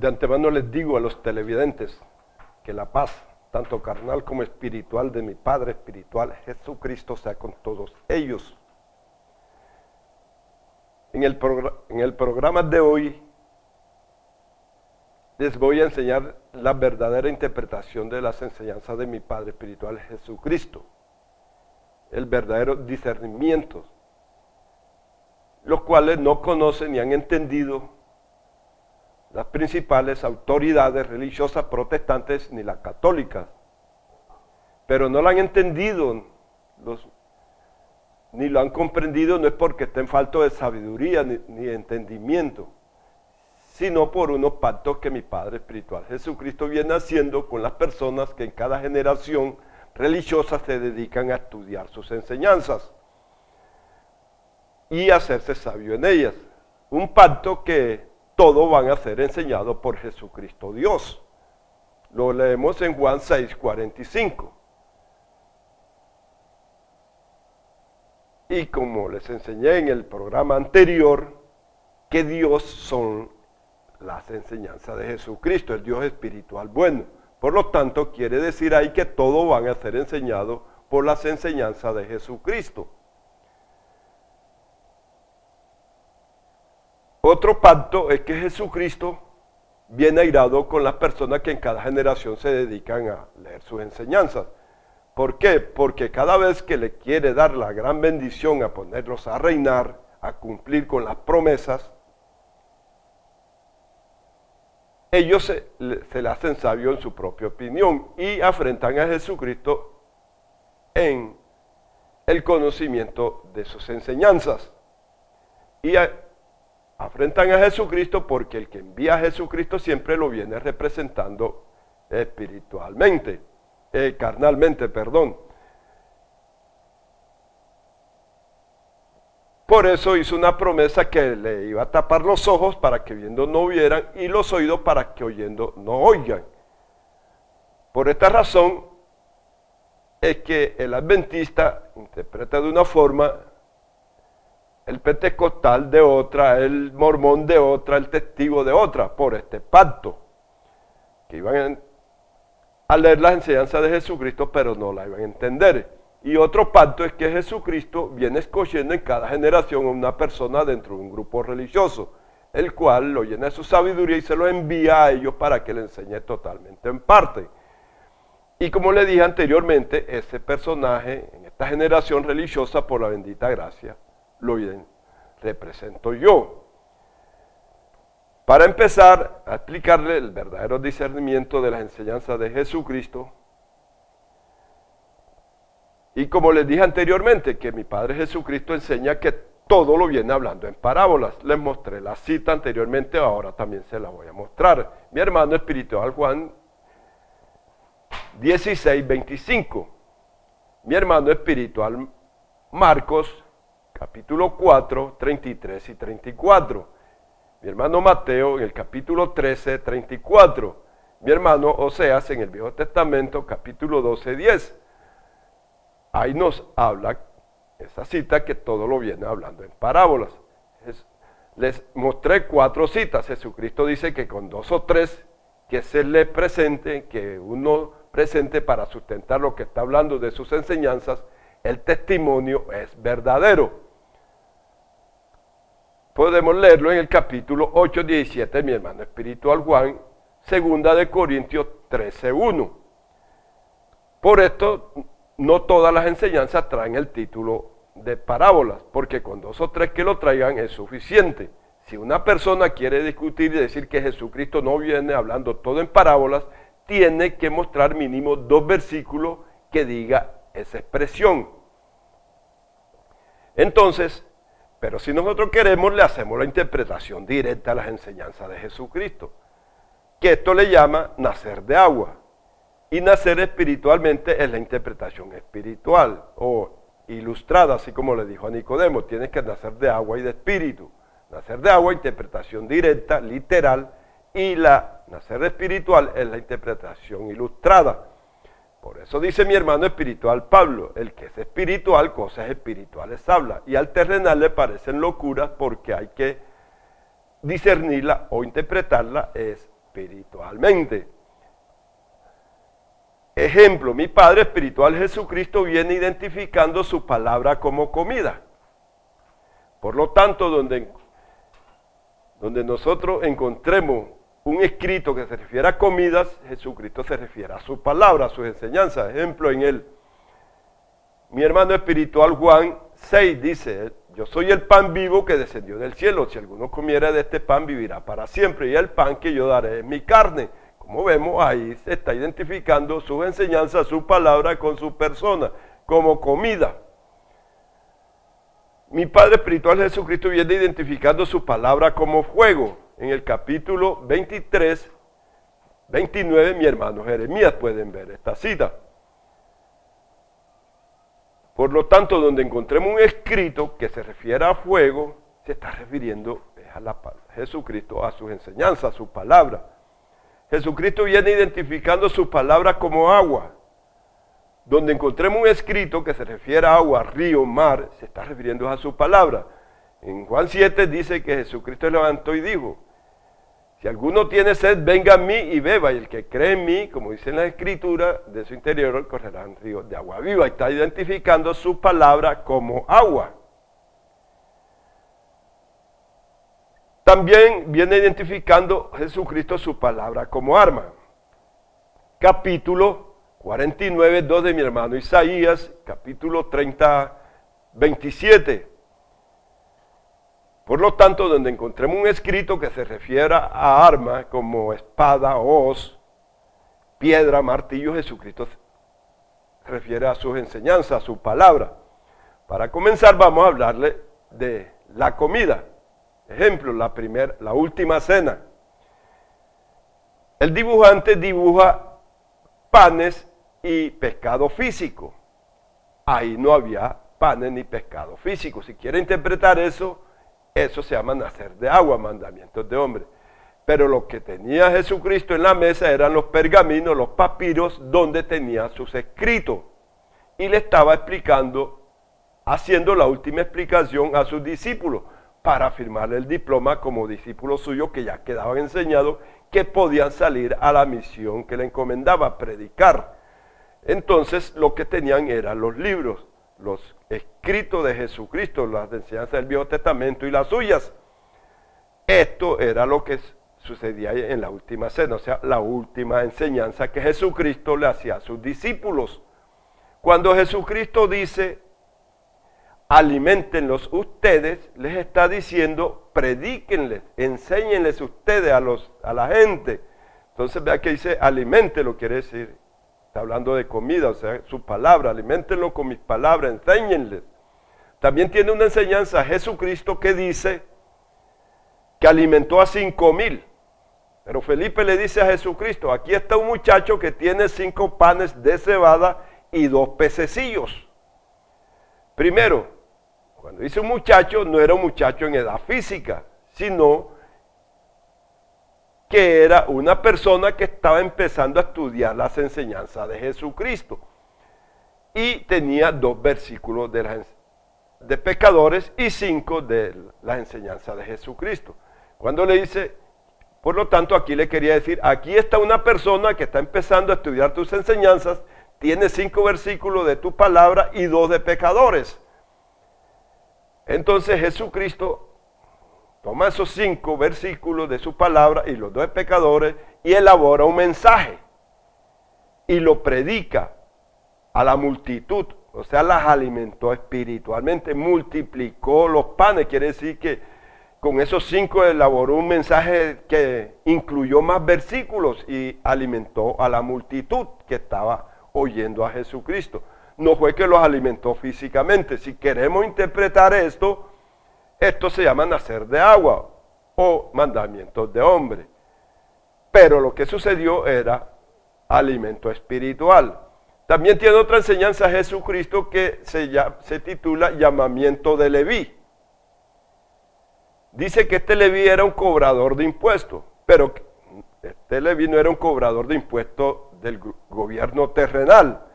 De antemano les digo a los televidentes que la paz, tanto carnal como espiritual, de mi Padre espiritual, Jesucristo, sea con todos ellos. En el programa de hoy les voy a enseñar la verdadera interpretación de las enseñanzas de mi Padre espiritual, Jesucristo. El verdadero discernimiento, los cuales no conocen ni han entendido las principales autoridades religiosas protestantes ni las católicas, pero no lo han entendido, ni lo han comprendido, no es porque estén falto de sabiduría ni de entendimiento, sino por unos pactos que mi Padre espiritual Jesucristo viene haciendo con las personas que en cada generación religiosa se dedican a estudiar sus enseñanzas y hacerse sabio en ellas. Un pacto que todos van a ser enseñados por Jesucristo Dios. Lo leemos en Juan 6:45. Y como les enseñé en el programa anterior, que Dios son las enseñanzas de Jesucristo, el Dios espiritual bueno. Por lo tanto, quiere decir ahí que todos van a ser enseñados por las enseñanzas de Jesucristo. Otro pacto es que Jesucristo viene airado con las personas que en cada generación se dedican a leer sus enseñanzas. ¿Por qué? Porque cada vez que le quiere dar la gran bendición a ponerlos a reinar, a cumplir con las promesas, ellos se le hacen sabios en su propia opinión y afrentan a Jesucristo en el conocimiento de sus enseñanzas. Y afrentan a Jesucristo porque el que envía a Jesucristo siempre lo viene representando espiritualmente, carnalmente, perdón. Por eso hizo una promesa que le iba a tapar los ojos para que viendo no vieran y los oídos para que oyendo no oigan. Por esta razón es que el adventista interpreta de una forma, el pentecostal de otra, el mormón de otra, el testigo de otra, por este pacto, que iban a leer las enseñanzas de Jesucristo, pero no la iban a entender. Y otro pacto es que Jesucristo viene escogiendo en cada generación a una persona dentro de un grupo religioso, el cual lo llena de su sabiduría y se lo envía a ellos para que le enseñe totalmente en parte. Y como le dije anteriormente, ese personaje en esta generación religiosa, por la bendita gracia, lo represento yo. Para empezar a explicarle el verdadero discernimiento de las enseñanzas de Jesucristo, y como les dije anteriormente, que mi Padre Jesucristo enseña que todo lo viene hablando en parábolas. Les mostré la cita anteriormente, ahora también se la voy a mostrar. Mi hermano espiritual Juan 16:25. Mi hermano espiritual Marcos capítulo 4, 33 y 34. Mi hermano Mateo en el capítulo 13, 34. Mi hermano Oseas en el Viejo Testamento capítulo 12, 10. Ahí nos habla esa cita que todo lo viene hablando en parábolas. Les mostré 4 citas. Jesucristo dice que con 2 o 3 que se le presente, que uno presente para sustentar lo que está hablando de sus enseñanzas, el testimonio es verdadero. Podemos leerlo en el capítulo 8, 17 de mi hermano espiritual Juan, 2 de Corintios 13, 1. Por esto, no todas las enseñanzas traen el título de parábolas, porque con 2 o 3 que lo traigan es suficiente. Si una persona quiere discutir y decir que Jesucristo no viene hablando todo en parábolas, tiene que mostrar mínimo 2 versículos que diga esa expresión. Entonces, pero si nosotros queremos, le hacemos la interpretación directa a las enseñanzas de Jesucristo, que esto le llama nacer de agua. Y nacer espiritualmente es la interpretación espiritual o ilustrada, así como le dijo a Nicodemo, tienes que nacer de agua y de espíritu. Nacer de agua, interpretación directa, literal, y la nacer espiritual es la interpretación ilustrada. Por eso dice mi hermano espiritual Pablo, el que es espiritual, cosas espirituales habla, y al terrenal le parecen locuras porque hay que discernirla o interpretarla es espiritualmente. Ejemplo, mi Padre espiritual Jesucristo viene identificando su palabra como comida. Por lo tanto, donde nosotros encontremos un escrito que se refiere a comidas, Jesucristo se refiere a su palabra, a sus enseñanzas. Ejemplo, mi hermano espiritual Juan 6 dice: yo soy el pan vivo que descendió del cielo. Si alguno comiera de este pan, vivirá para siempre. Y el pan que yo daré es mi carne. Como vemos, ahí se está identificando sus enseñanzas, su palabra con su persona, como comida. Mi Padre espiritual Jesucristo viene identificando su palabra como fuego. En el capítulo 23, 29, mi hermano Jeremías pueden ver esta cita. Por lo tanto, donde encontremos un escrito que se refiere a fuego, se está refiriendo a Jesucristo, a sus enseñanzas, a su palabra. Jesucristo viene identificando su palabra como agua. Donde encontremos un escrito que se refiere a agua, río, mar, se está refiriendo a su palabra. En Juan 7 dice que Jesucristo levantó y dijo: si alguno tiene sed, venga a mí y beba, y el que cree en mí, como dice en la Escritura, de su interior correrán ríos de agua viva. Está identificando su palabra como agua. También viene identificando Jesucristo su palabra como arma. Capítulo 49, 2 de mi hermano Isaías, capítulo 30, 27. Por lo tanto, donde encontremos un escrito que se refiera a arma como espada, hoz, piedra, martillo, Jesucristo se refiere a sus enseñanzas, a su palabra. Para comenzar, vamos a hablarle de la comida. Ejemplo, la última cena. El dibujante dibuja panes y pescado físico. Ahí no había panes ni pescado físico. Si quiere interpretar eso se llama nacer de agua, mandamientos de hombre. Pero lo que tenía Jesucristo en la mesa eran los pergaminos, los papiros, donde tenía sus escritos. Y le estaba explicando, haciendo la última explicación a sus discípulos, para firmarle el diploma como discípulos suyos que ya quedaban enseñados que podían salir a la misión que le encomendaba, predicar. Entonces lo que tenían eran los libros, los escritos de Jesucristo, las enseñanzas del Viejo Testamento y las suyas. Esto era lo que sucedía en la última cena, o sea, la última enseñanza que Jesucristo le hacía a sus discípulos. Cuando Jesucristo dice: aliméntenlos ustedes, les está diciendo: predíquenles, enséñenles ustedes a la gente. Entonces vea que dice aliméntenlo, quiere decir, está hablando de comida, o sea, su palabra, aliméntenlo con mis palabras, enséñenles. También tiene una enseñanza Jesucristo que dice que alimentó a 5,000. Pero Felipe le dice a Jesucristo: aquí está un muchacho que tiene 5 panes de cebada y 2 pececillos. Primero, cuando dice un muchacho, no era un muchacho en edad física, sino que era una persona que estaba empezando a estudiar las enseñanzas de Jesucristo. Y tenía 2 versículos de pecadores y 5 de las enseñanzas de Jesucristo. Cuando le dice, por lo tanto, aquí le quería decir: aquí está una persona que está empezando a estudiar tus enseñanzas, tiene 5 versículos de tu palabra y 2 de pecadores. Entonces Jesucristo toma esos 5 versículos de su palabra y los 2 de pecadores y elabora un mensaje y lo predica a la multitud, o sea, las alimentó espiritualmente, multiplicó los panes. Quiere decir que con esos 5 elaboró un mensaje que incluyó más versículos y alimentó a la multitud que estaba oyendo a Jesucristo. No fue que los alimentó físicamente. Si queremos interpretar esto se llama nacer de agua o mandamientos de hombre. Pero lo que sucedió era alimento espiritual. También tiene otra enseñanza Jesucristo que se titula llamamiento de Leví. Dice que este Leví era un cobrador de impuestos, pero este Leví no era un cobrador de impuestos del gobierno terrenal,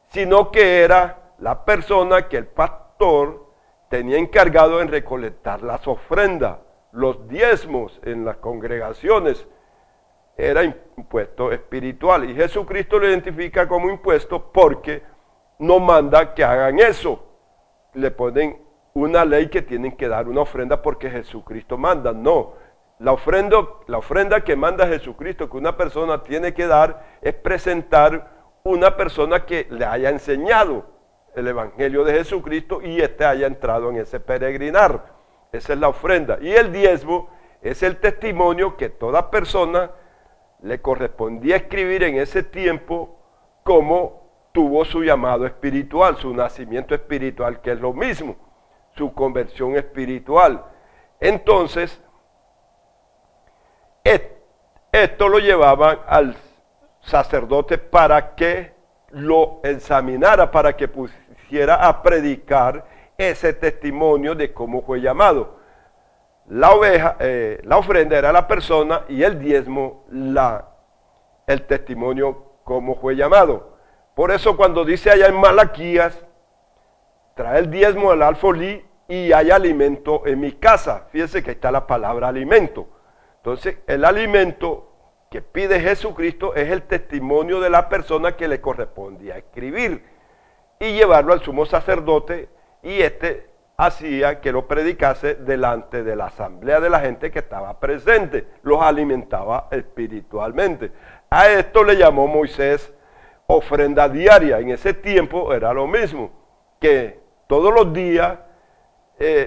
sino que era la persona que el pastor tenía encargado en recolectar las ofrendas, los diezmos en las congregaciones. era impuesto espiritual. Y Jesucristo lo identifica como impuesto porque no manda que hagan eso. Le ponen una ley que tienen que dar una ofrenda porque Jesucristo manda. No, la ofrenda que manda Jesucristo, que una persona tiene que dar, es presentar una persona que le haya enseñado el Evangelio de Jesucristo y éste haya entrado en ese peregrinar. Esa es la ofrenda. Y el diezmo es el testimonio que toda persona le correspondía escribir en ese tiempo cómo tuvo su llamado espiritual, su nacimiento espiritual, que es lo mismo, su conversión espiritual. Entonces, esto lo llevaban al sacerdote para que lo examinara, para que pusiera a predicar ese testimonio de cómo fue llamado. La ofrenda era la persona y el diezmo el testimonio cómo fue llamado. Por eso cuando dice allá en Malaquías, trae el diezmo del alfolí y hay alimento en mi casa. Fíjense que ahí está la palabra alimento. Entonces el alimento que pide Jesucristo es el testimonio de la persona que le correspondía escribir y llevarlo al sumo sacerdote, y hacía que lo predicase delante de la asamblea de la gente que estaba presente, los alimentaba espiritualmente. A esto le llamó Moisés ofrenda diaria. En ese tiempo era lo mismo, que todos los días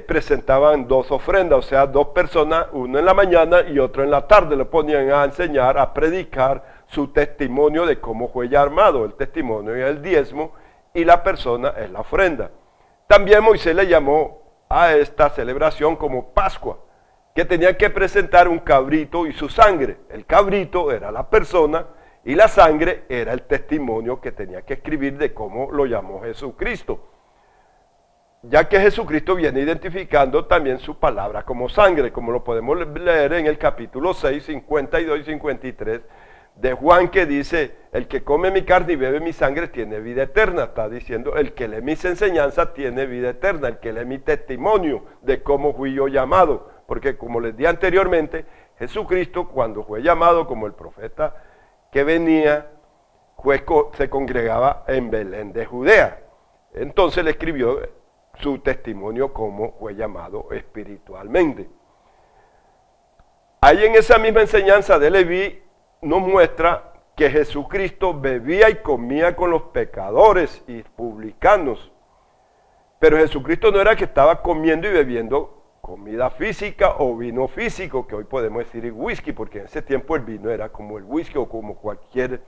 presentaban dos ofrendas, o sea, dos personas, uno en la mañana y otro en la tarde, le ponían a enseñar, a predicar su testimonio de cómo fue llamado. El testimonio es el diezmo y la persona es la ofrenda. También Moisés le llamó a esta celebración como Pascua, que tenía que presentar un cabrito y su sangre. El cabrito era la persona y la sangre era el testimonio que tenía que escribir de cómo lo llamó Jesucristo. Ya que Jesucristo viene identificando también su palabra como sangre, como lo podemos leer en el capítulo 6, 52 y 53 de Juan, que dice: el que come mi carne y bebe mi sangre tiene vida eterna. Está diciendo, el que lee mis enseñanzas tiene vida eterna, el que lee mi testimonio de cómo fui yo llamado. Porque como les di anteriormente, Jesucristo, cuando fue llamado como el profeta que venía, se congregaba en Belén de Judea. Entonces le escribió su testimonio como fue llamado espiritualmente. Ahí en esa misma enseñanza de Leví nos muestra que Jesucristo bebía y comía con los pecadores y publicanos. Pero Jesucristo no era que estaba comiendo y bebiendo comida física o vino físico, que hoy podemos decir whisky, porque en ese tiempo el vino era como el whisky o como cualquier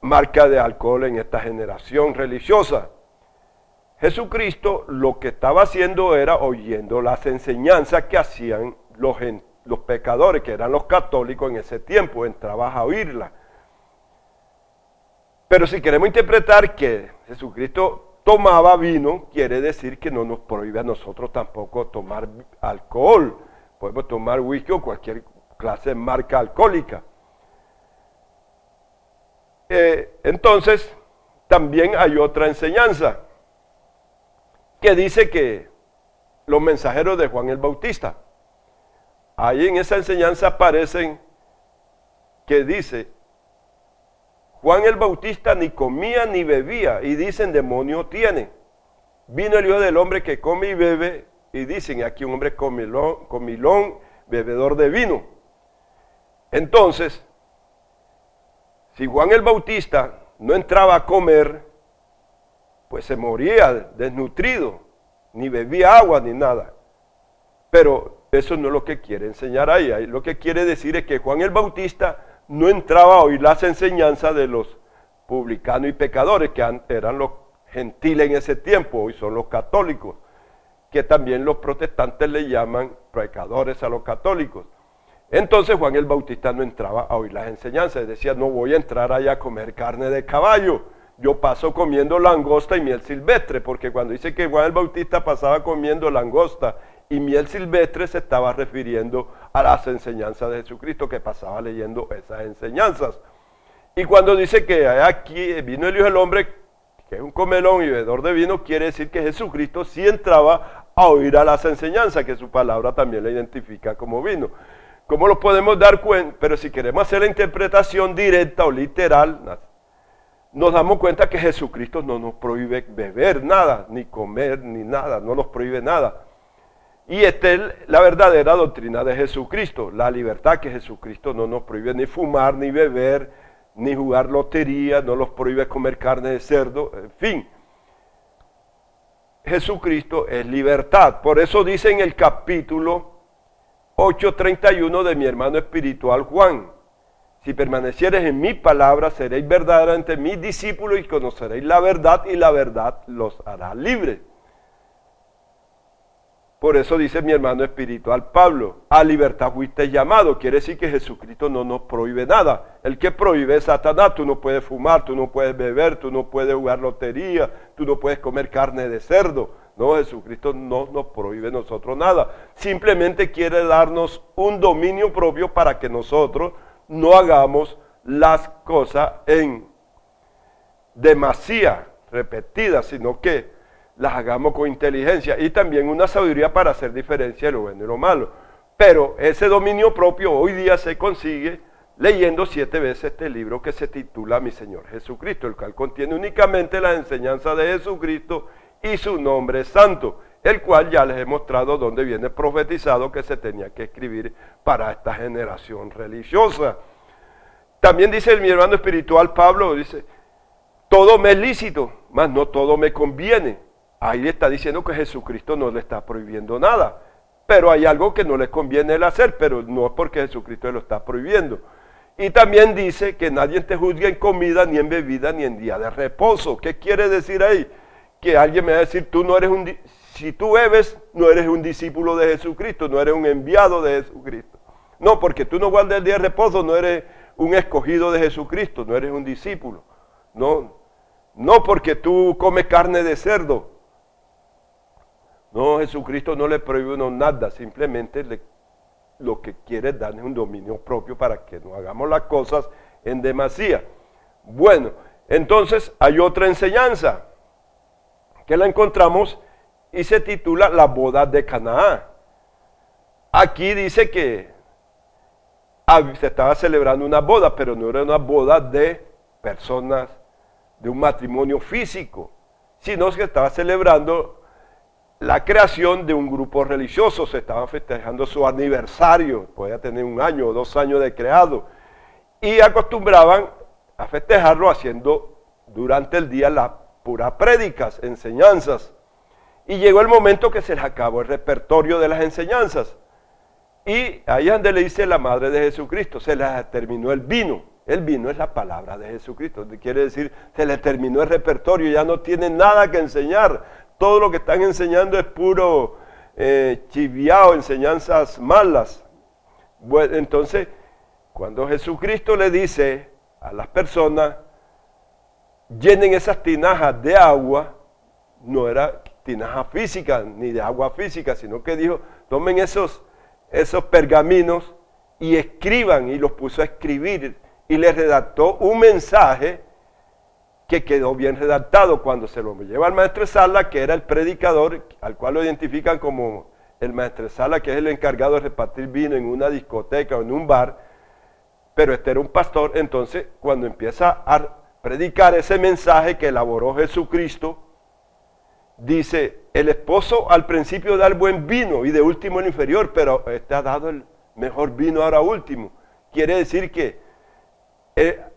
marca de alcohol en esta generación religiosa. Jesucristo lo que estaba haciendo era oyendo las enseñanzas que hacían los pecadores, que eran los católicos en ese tiempo, entraba a oírla. Pero si queremos interpretar que Jesucristo tomaba vino, quiere decir que no nos prohíbe a nosotros tampoco tomar alcohol. Podemos tomar whisky o cualquier clase de marca alcohólica. Entonces, también hay otra enseñanza que dice que los mensajeros de Juan el Bautista, ahí en esa enseñanza aparecen que dice: Juan el Bautista ni comía ni bebía, y dicen demonio tiene. Vino el Hijo del Hombre que come y bebe, y dicen aquí un hombre comilón, bebedor de vino. Entonces, si Juan el Bautista no entraba a comer, pues se moría desnutrido, ni bebía agua ni nada. Pero eso no es lo que quiere enseñar ahí. Lo que quiere decir es que Juan el Bautista no entraba a oír las enseñanzas de los publicanos y pecadores, que eran los gentiles en ese tiempo, hoy son los católicos, que también los protestantes le llaman pecadores a los católicos. Entonces Juan el Bautista no entraba a oír las enseñanzas, decía: no voy a entrar allá a comer carne de caballo, yo paso comiendo langosta y miel silvestre, porque cuando dice que Juan el Bautista pasaba comiendo langosta y miel silvestre, se estaba refiriendo a las enseñanzas de Jesucristo, que pasaba leyendo esas enseñanzas. Y cuando dice que aquí vino el Hijo del Hombre, que es un comelón y bebedor de vino, quiere decir que Jesucristo sí entraba a oír a las enseñanzas, que su palabra también le identifica como vino. ¿Cómo lo podemos dar cuenta? Pero si queremos hacer la interpretación directa o literal, nos damos cuenta que Jesucristo no nos prohíbe beber nada, ni comer, ni nada, no nos prohíbe nada. Y esta es la verdadera doctrina de Jesucristo, la libertad que Jesucristo no nos prohíbe ni fumar, ni beber, ni jugar lotería, no nos prohíbe comer carne de cerdo, en fin. Jesucristo es libertad. Por eso dice en el capítulo 8:31 de mi hermano espiritual Juan: si permaneciereis en mi palabra, seréis verdaderamente mis discípulos y conoceréis la verdad, y la verdad los hará libres. Por eso dice mi hermano espiritual Pablo: a libertad fuiste llamado. Quiere decir que Jesucristo no nos prohíbe nada. El que prohíbe es Satanás. Tú no puedes fumar, tú no puedes beber, tú no puedes jugar lotería, tú no puedes comer carne de cerdo. No, Jesucristo no nos prohíbe a nosotros nada. Simplemente quiere darnos un dominio propio para que nosotros no hagamos las cosas en demasía repetidas, sino que las hagamos con inteligencia y también una sabiduría para hacer diferencia de lo bueno y lo malo. Pero ese dominio propio hoy día se consigue leyendo 7 veces este libro que se titula Mi Señor Jesucristo, el cual contiene únicamente las enseñanzas de Jesucristo y su nombre santo, el cual ya les he mostrado donde viene profetizado que se tenía que escribir para esta generación religiosa. También dice mi hermano espiritual Pablo, dice: todo me es lícito, mas no todo me conviene. Ahí le está diciendo que Jesucristo no le está prohibiendo nada, pero hay algo que no le conviene él hacer, pero no es porque Jesucristo lo está prohibiendo. Y también dice que nadie te juzgue en comida, ni en bebida, ni en día de reposo. ¿Qué quiere decir ahí? Que alguien me va a decir: tú no eres si tú bebes, no eres un discípulo de Jesucristo, no eres un enviado de Jesucristo. No, porque tú no guardas el día de reposo, no eres un escogido de Jesucristo, no eres un discípulo. No porque tú comes carne de cerdo. No, Jesucristo no le prohíbe uno nada, simplemente lo que quiere es darle un dominio propio para que no hagamos las cosas en demasía. Bueno, entonces hay otra enseñanza que la encontramos y se titula La boda de Caná. Aquí dice que se estaba celebrando una boda, pero no era una boda de personas, de un matrimonio físico, sino que estaba celebrando la creación de un grupo religioso. Se estaban festejando su aniversario, podía tener 1 año o 2 años de creado, y acostumbraban a festejarlo haciendo durante el día las puras prédicas, enseñanzas. Y llegó el momento que se les acabó el repertorio de las enseñanzas. Y ahí es donde le dice la madre de Jesucristo: se les terminó el vino. El vino es la palabra de Jesucristo. Quiere decir, se les terminó el repertorio, ya no tienen nada que enseñar. Todo lo que están enseñando es puro chiviao, enseñanzas malas. Bueno, entonces, cuando Jesucristo le dice a las personas: llenen esas tinajas de agua, no era tinaja física ni de agua física, sino que dijo: tomen esos pergaminos y escriban, y los puso a escribir y les redactó un mensaje que quedó bien redactado. Cuando se lo lleva al maestresala, que era el predicador, al cual lo identifican como el maestresala, que es el encargado de repartir vino en una discoteca o en un bar, pero este era un pastor. Entonces, cuando empieza a predicar ese mensaje que elaboró Jesucristo, dice: el esposo al principio da el buen vino y de último el inferior, pero este ha dado el mejor vino ahora último. Quiere decir que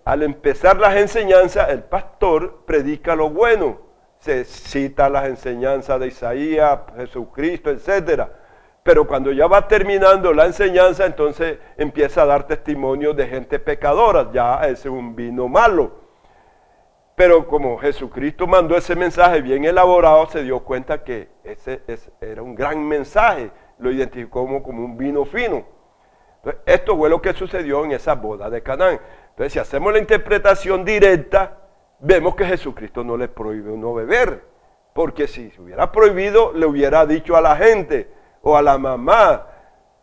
al empezar las enseñanzas, el pastor predica lo bueno, se cita las enseñanzas de Isaías, Jesucristo, etc. Pero cuando ya va terminando la enseñanza, entonces empieza a dar testimonio de gente pecadora. Ya ese es un vino malo. Pero como Jesucristo mandó ese mensaje bien elaborado, se dio cuenta que ese era un gran mensaje. Lo identificó como un vino fino. Entonces, esto fue lo que sucedió en esa boda de Canaán. Entonces, si hacemos la interpretación directa, vemos que Jesucristo no le prohíbe no beber. Porque si se hubiera prohibido, le hubiera dicho a la gente o a la mamá: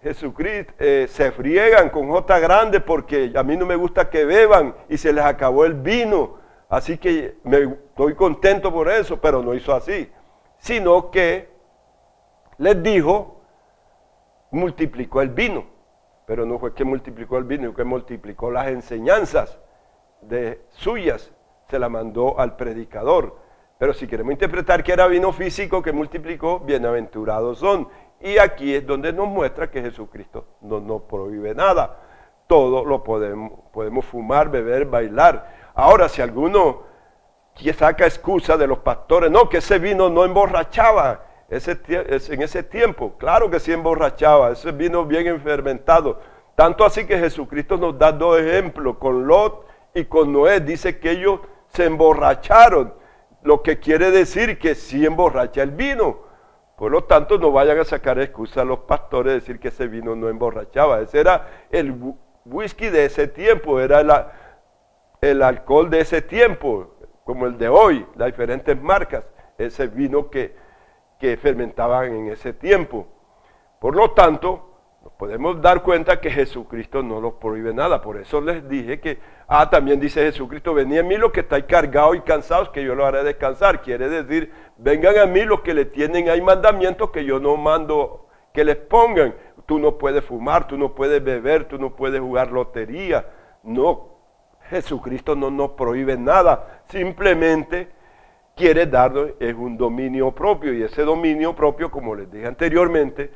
Jesucristo, se friegan con J grande porque a mí no me gusta que beban y se les acabó el vino. Así que estoy contento por eso, pero no hizo así. Sino que les dijo, multiplicó el vino. pero no fue que multiplicó el vino, sino que multiplicó las enseñanzas suyas, se la mandó al predicador. Pero si queremos interpretar que era vino físico que multiplicó, bienaventurados son. Y aquí es donde nos muestra que Jesucristo no nos prohíbe nada. Todo lo podemos fumar, beber, bailar. Ahora, si alguno saca excusa de los pastores, no, que ese vino no emborrachaba en ese tiempo. Claro que sí emborrachaba, ese vino bien enfermentado. Tanto así que Jesucristo nos da dos ejemplos, con Lot y con Noé. Dice que ellos se emborracharon, lo que quiere decir que sí emborracha el vino. Por lo tanto, no vayan a sacar excusa a los pastores de decir que ese vino no emborrachaba. Ese era el whisky de ese tiempo, era el alcohol de ese tiempo, como el de hoy, las diferentes marcas, ese vino que fermentaban en ese tiempo. Por lo tanto, nos podemos dar cuenta que Jesucristo no nos prohíbe nada. Por eso les dije que, también dice Jesucristo, venid a mí los que estáis cargados y cansados, que yo los haré descansar. Quiere decir, vengan a mí los que le tienen, hay mandamientos que yo no mando que les pongan. Tú no puedes fumar, tú no puedes beber, tú no puedes jugar lotería. No, Jesucristo no nos prohíbe nada, simplemente quiere darnos es un dominio propio, y ese dominio propio, como les dije anteriormente,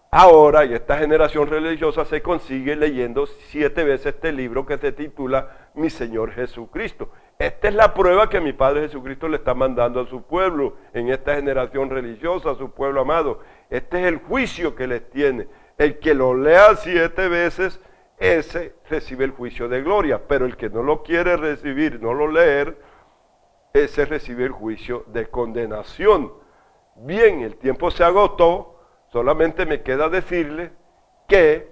ahora y esta generación religiosa se consigue leyendo 7 veces este libro que se titula Mi Señor Jesucristo. Esta es la prueba que mi Padre Jesucristo le está mandando a su pueblo, en esta generación religiosa, a su pueblo amado. Este es el juicio que les tiene. El que lo lea 7 veces, ese recibe el juicio de gloria, pero el que no lo quiere recibir, no lo leer, ese recibe el juicio de condenación. Bien, el tiempo se agotó, solamente me queda decirles que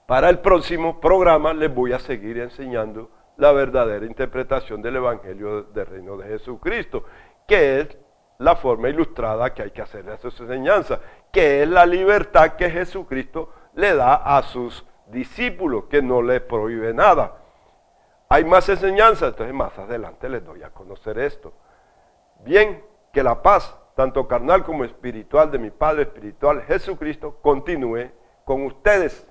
para el próximo programa les voy a seguir enseñando la verdadera interpretación del Evangelio del Reino de Jesucristo, que es la forma ilustrada que hay que hacer de sus enseñanzas, que es la libertad que Jesucristo le da a sus discípulos, que no les prohíbe nada. Hay más enseñanzas, entonces más adelante les doy a conocer esto. Bien, que la paz, tanto carnal como espiritual, de mi Padre espiritual Jesucristo, continúe con ustedes.